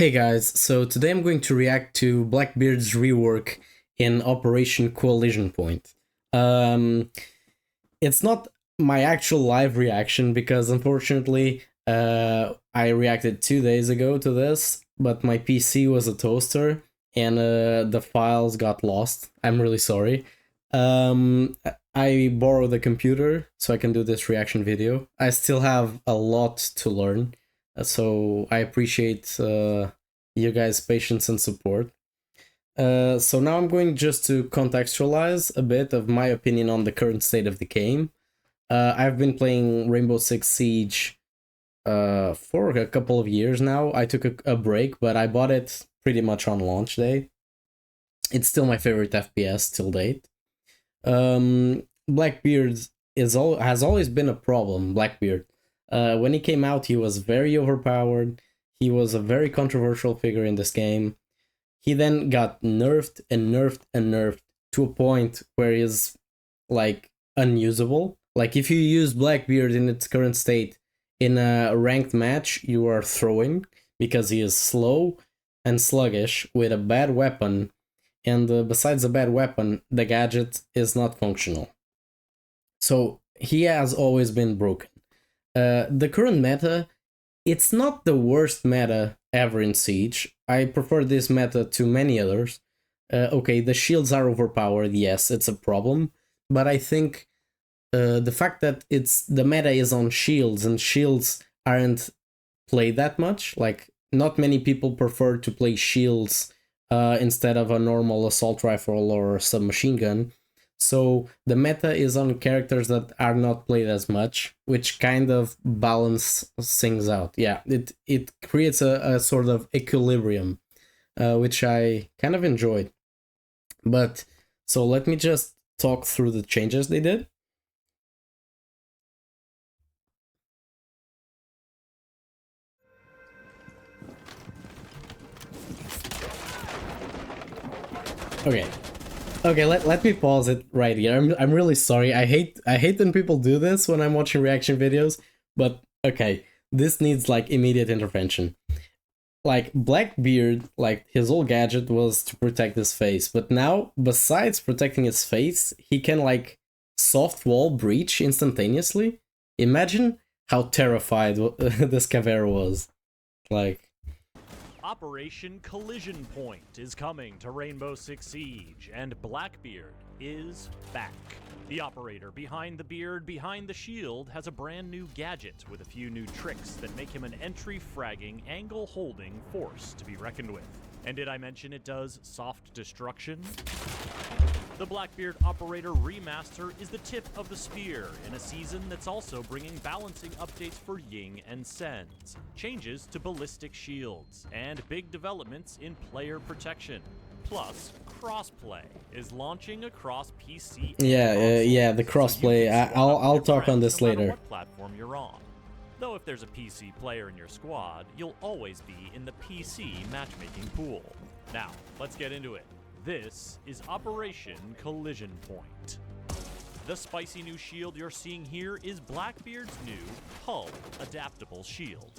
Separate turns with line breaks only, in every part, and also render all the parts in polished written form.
Hey guys, so today I'm going to react to Blackbeard's rework in Operation Collision Point. Um, it's not my actual live reaction because unfortunately I reacted 2 days ago to this, but my PC was a toaster and the files got lost. I'm really sorry. I borrowed the computer so I can do this reaction video. I still have a lot to learn, so I appreciate you guys' patience and support. So now I'm going just to contextualize a bit of my opinion on the current state of the game. I've been playing Rainbow Six Siege for a couple of years now. I took a break, but I bought it pretty much on launch day. It's still my favorite FPS till date. Blackbeard has always been a problem. Blackbeard. When he came out, he was very overpowered. He was a very controversial figure in this game. He then got nerfed and nerfed and nerfed to a point where he's like unusable. Like if you use Blackbeard in its current state in a ranked match, you are throwing because he is slow and sluggish with a bad weapon. And besides the bad weapon, the gadget is not functional. So he has always been broken. The current meta, it's not the worst meta ever in Siege. I prefer this meta to many others. Okay, the shields are overpowered, yes, it's a problem. But I think the fact that the meta is on shields and shields aren't played that much, like not many people prefer to play shields instead of a normal assault rifle or submachine gun. So the meta is on characters that are not played as much, which kind of balance things out. Yeah, it creates a sort of equilibrium, which I kind of enjoyed. But so let me just talk through the changes they did. Okay, let me pause it right here. I'm really sorry. I hate when people do this when I'm watching reaction videos, but okay, this needs like immediate intervention. Like Blackbeard, like his whole gadget was to protect his face, but now besides protecting his face, he can like soft wall breach instantaneously. Imagine how terrified this Caveira was. Like
Operation Collision Point is coming to Rainbow Six Siege, and Blackbeard is back. The operator behind the beard, behind the shield, has a brand new gadget with a few new tricks that make him an entry-fragging, angle-holding force to be reckoned with. And did I mention it does soft destruction? The Blackbeard Operator Remaster is the tip of the spear in a season that's also bringing balancing updates for Ying and Sens, changes to ballistic shields, and big developments in player protection. Plus, crossplay is launching across PC.
Yeah, the crossplay. So I'll talk on this later.
What platform you're on. Though if there's a PC player in your squad, you'll always be in the PC matchmaking pool. Now, let's get into it. This is Operation Collision Point. The spicy new shield you're seeing here is Blackbeard's new hull adaptable shield.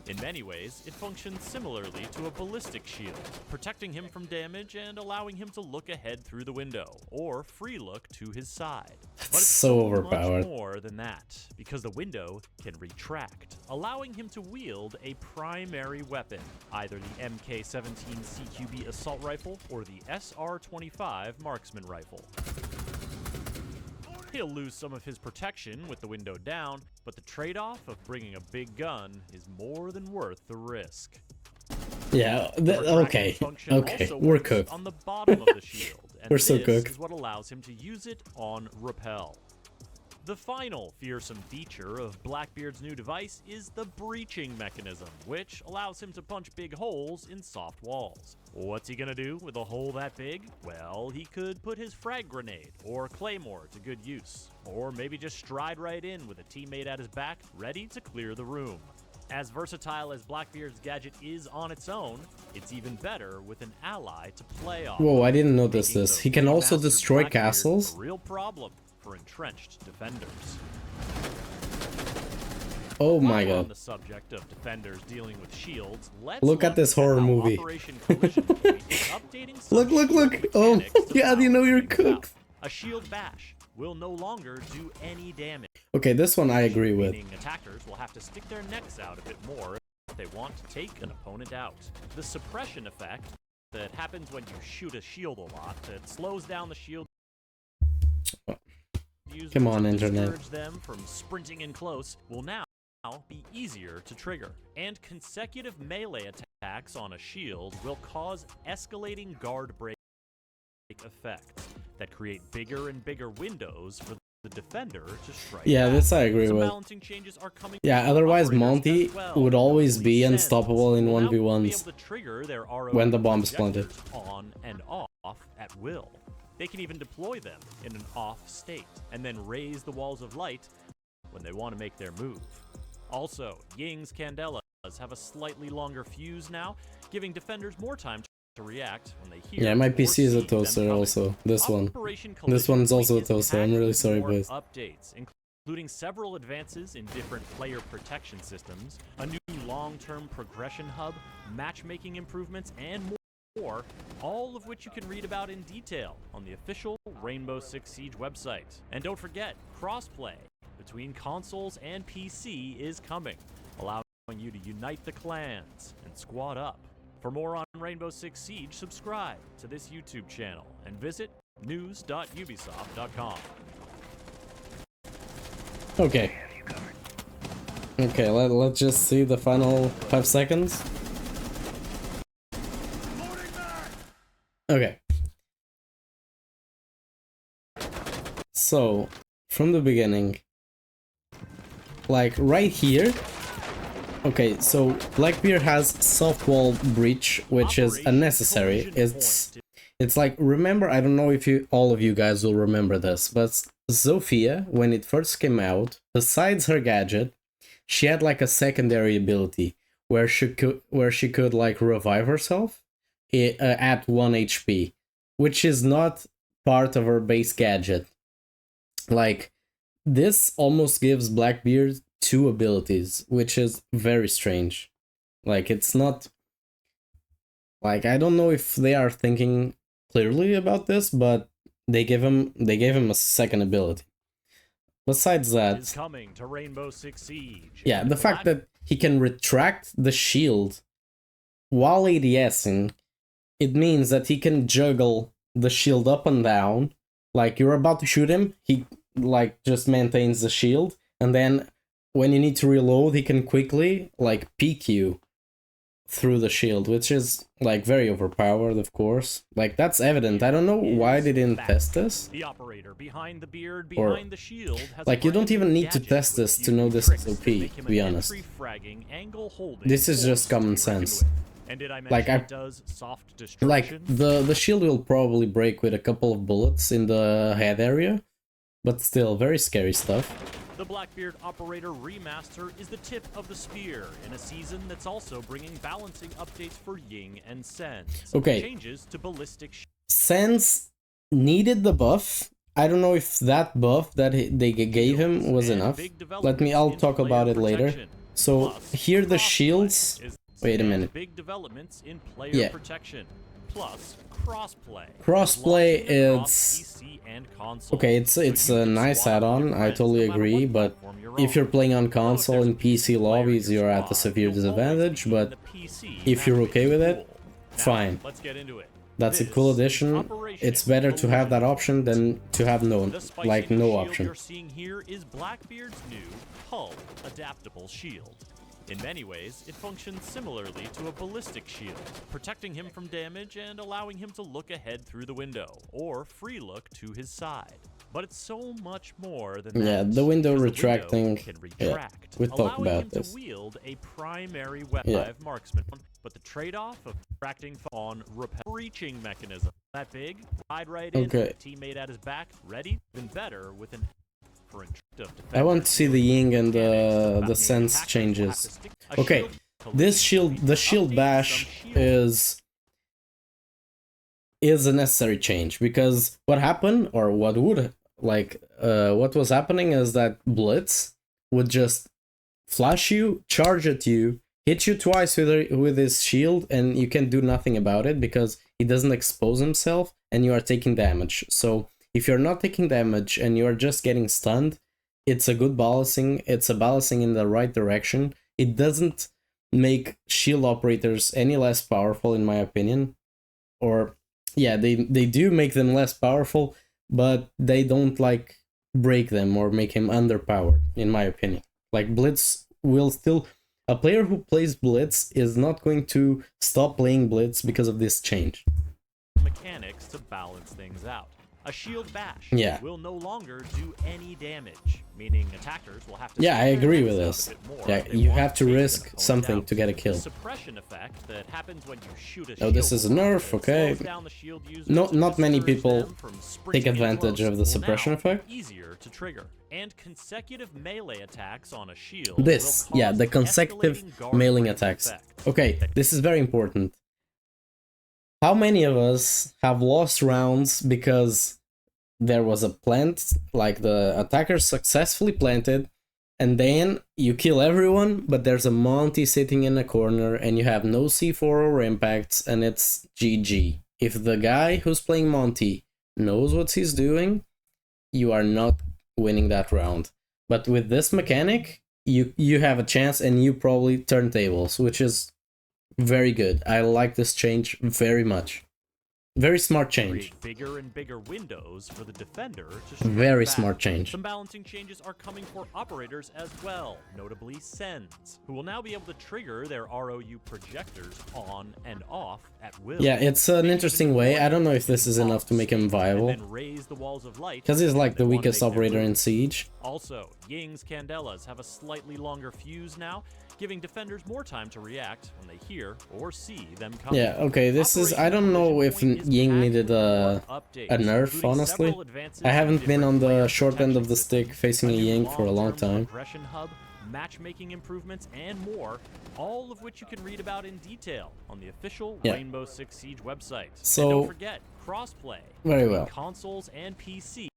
In many ways, it functions similarly to a ballistic shield, protecting him from damage and allowing him to look ahead through the window, or free look to his side. But it's
so overpowered.
Much more than that, because the window can retract, allowing him to wield a primary weapon, either the MK-17 CQB assault rifle or the SR-25 marksman rifle. He'll lose some of his protection with the window down, but the trade-off of bringing a big gun is more than worth the risk.
Yeah, okay, we're cooked.
On the bottom of the shield, and
we're so cooked.
This is what allows him to use it on rappel. The final fearsome feature of Blackbeard's new device is the breaching mechanism, which allows him to punch big holes in soft walls. What's he gonna do with a hole that big? Well, he could put his frag grenade or claymore to good use, or maybe just stride right in with a teammate at his back, ready to clear the room. As versatile as Blackbeard's gadget is on its own, it's even better with an ally to play off.
Whoa, I didn't notice this. He can also destroy castles.
A real problem for entrenched defenders.
Oh my
While on
god.
the subject of defenders dealing with shields, let's
Look at this horror
how
movie.
Operation Collision Point is updating some
Look.
shield
Oh
mechanics
my
to
god, you know
balance
you're
things
cooked.
out. A shield bash will no longer do any damage.
Okay, this one I agree with.
Meaning attackers will have to stick their necks out a bit more if they want to take an opponent out. The suppression effect that happens when you shoot a shield a lot, it slows down the shield.
Come on,
to
internet.
discourage them from sprinting in close will now be easier to trigger. And consecutive melee attacks on a shield will cause escalating guard break effects that create bigger and bigger windows for the defender to strike.
Yeah,
back.
this I agree
Some
with.
balancing changes are coming.
Yeah, otherwise
Operators
Monty
as well.
would always be
Notably,
unstoppable in
Sens will now be
1v1s
able to trigger their
when the
ROE
bomb's planted.
projectors on and off at will. They can even deploy them in an off state and then raise the walls of light when they want to make their move. Also, Ying's Candelas have a slightly longer fuse now, giving defenders more time to react when they hear.
Yeah, my
or
PC is a
see them
toaster
coming.
also. This one.
Operation
This
Collision
one's also a
Point is
toaster. I'm
packed
really
with
sorry,
more
boys.
updates, including several advances in different player protection systems, a new long-term progression hub, matchmaking improvements, and more, all of which you can read about in detail on the official Rainbow Six Siege website. And don't forget, crossplay between consoles and PC is coming, allowing you to unite the clans and squad up. For more on Rainbow Six Siege, subscribe to this YouTube channel and visit news.ubisoft.com.
Okay. Okay, let's just see the final 5 seconds. Okay. So, from the beginning, like right here. Okay, so Blackbeard has soft wall breach, which is unnecessary. It's like, remember, I don't know if all of you guys will remember this, but Zofia, when it first came out, besides her gadget, she had like a secondary ability where she could like revive herself at 1 HP, which is not part of her base gadget. Like, this almost gives Blackbeard 2 abilities, which is very strange. Like, it's not... Like, I don't know if they are thinking clearly about this, but they gave him a second ability. Besides that...
Is coming to Rainbow Six Siege.
Yeah, the fact that he can retract the shield while ADSing, it means that he can juggle the shield up and down. Like, you're about to shoot him, he like just maintains the shield, and then when you need to reload, he can quickly like peek you through the shield, which is like very overpowered, of course. Like, that's evident. I don't know why they didn't test this.
The operator behind the beard,
Or,
behind the shield, has
like, you don't even need to test this to know this is OP, to be honest. This is just common sense.
And did I
Like,
mention it does soft
like
destruction?
the shield will probably break with a couple of bullets in the head area, but still very scary stuff.
The Blackbeard Operator Remaster is the tip of the spear in a season that's also bringing balancing updates for Ying and Sens.
Okay.
Changes to ballistic
Sens needed the buff. I don't know if that buff that they gave him was enough. I'll talk about it later. So here the shields... Wait a minute.
Big developments in player
Yeah.
protection. Plus crossplay.
Crossplay is...
PC and console.
Okay, it's
So you
a
can
nice
squad with
add-on,
your
I
friends
totally
no matter
agree,
what
but
platform you're
if
on.
you're playing on
Although if
console
there's
and
a PC
PC
player in
lobbies,
your
you're at a
squad,
severe
you'll always
disadvantage,
be
but
in the PC
if you're okay with it,
pool. Now,
fine.
Let's get into it.
That's a
This
cool
is
addition.
Operation
It's better to have that option than to have no,
The spicy
like,
new
no
shield
option.
You're seeing here is Blackbeard's new hull adaptable shield. In many ways, it functions similarly to a ballistic shield, protecting him from damage and allowing him to look ahead through the window, or free look to his side. But it's so much more than that.
Yeah, the window
because
retracting,
can
yeah,
retract,
we talked
allowing
about
him
this.
to wield a primary weapon
Yeah.
marksman, but the trade-off of retracting on breaching mechanism. That big, ride right in,
Okay.
teammate at his back, ready, even better with an
I want to see the Ying and the sense changes. Okay, this shield, the shield bash is a necessary change, because what happened, or what would, like, what was happening is that Blitz would just flash you, charge at you, hit you twice with his shield, and you can do nothing about it because he doesn't expose himself and you are taking damage. So if you're not taking damage and you're just getting stunned, it's a good balancing. It's a balancing in the right direction. It doesn't make shield operators any less powerful, in my opinion. Or, yeah, they do make them less powerful, but they don't, like, break them or make him underpowered, in my opinion. Like, Blitz will still... A player who plays Blitz is not going to stop playing Blitz because of this change.
Mechanics to balance things out. A shield bash will no longer do any damage, meaning attackers will have to...
Yeah, I agree with this. Yeah, you have to risk something to get a kill.
Suppression effect that happens when you shoot a
oh, this is a nerf, okay. Not many people take advantage of the suppression effect.
Easier to trigger. And consecutive melee attacks on a shield.
This, yeah, the consecutive melee attacks. Okay, this is very important. How many of us have lost rounds because there was a plant, like the attacker successfully planted, and then you kill everyone, but there's a Monty sitting in a corner and you have no C4 or impacts, and it's GG. If the guy who's playing Monty knows what he's doing, you are not winning that round. But with this mechanic, you have a chance and you probably turn tables, which is very good. I like this change very much. Very smart change.
Bigger and bigger windows for the defender to
very smart change.
Some balancing changes are coming for operators as well, notably Sens, who will now be able to trigger their ROU projectors on and off at will.
Yeah, it's an interesting way. I don't know if this is enough to make him viable, because he's like the weakest operator in Siege.
Also, Ying's Candelas have a slightly longer fuse now, giving defenders more time to react when they hear or see them coming.
Yeah, okay, this is... I don't know if Ying needed a nerf, honestly. I haven't been on the short end of the stick facing a Ying for a long time.
Matchmaking improvements, and more, all of which you can read about in detail on the official Rainbow Six Siege website.
So,
and don't forget, crossplay
very well.
Consoles and PC.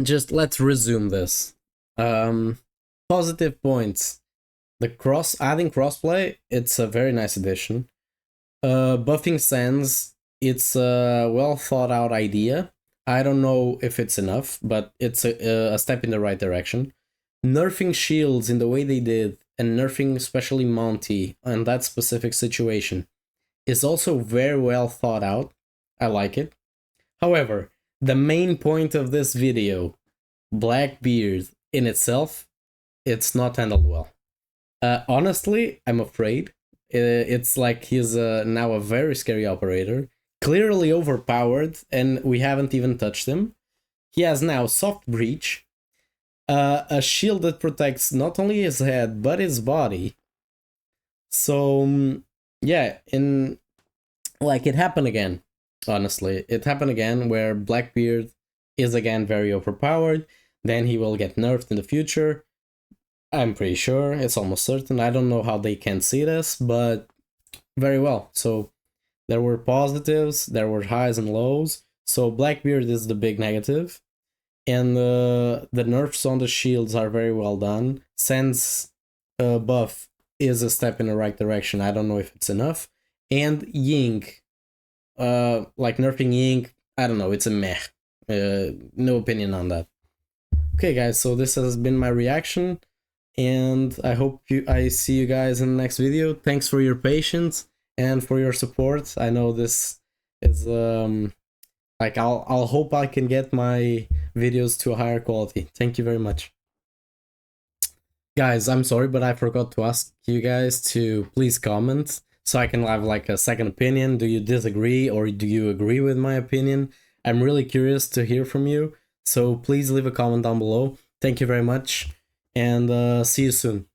Just let's resume this. Positive points. Adding crossplay, it's a very nice addition. Buffing Sands, it's a well thought out idea. I don't know if it's enough, but it's a step in the right direction. Nerfing shields in the way they did, and nerfing especially Monty on that specific situation, is also very well thought out. I like it. However, the main point of this video, Blackbeard in itself, it's not handled well. Honestly, I'm afraid. It's like he's now a very scary operator, clearly overpowered, and we haven't even touched him. He has now soft breach, a shield that protects not only his head but his body. So yeah, it happened again. Honestly, it happened again where Blackbeard is again very overpowered. Then he will get nerfed in the future. I'm pretty sure, it's almost certain. I don't know how they can see this, but very well. So there were positives, there were highs and lows. So Blackbeard is the big negative. And the nerfs on the shields are very well done. Sen's buff is a step in the right direction. I don't know if it's enough. And Ying, like nerfing Ying, I don't know, it's a meh. No opinion on that. Okay guys, so this has been my reaction. And I hope I see you guys in the next video. Thanks for your patience and for your support. I know this is like I'll hope I can get my videos to a higher quality. Thank you very much. Guys, I'm sorry, but I forgot to ask you guys to please comment so I can have like a second opinion. Do you disagree or do you agree with my opinion? I'm really curious to hear from you. So please leave a comment down below. Thank you very much. And see you soon.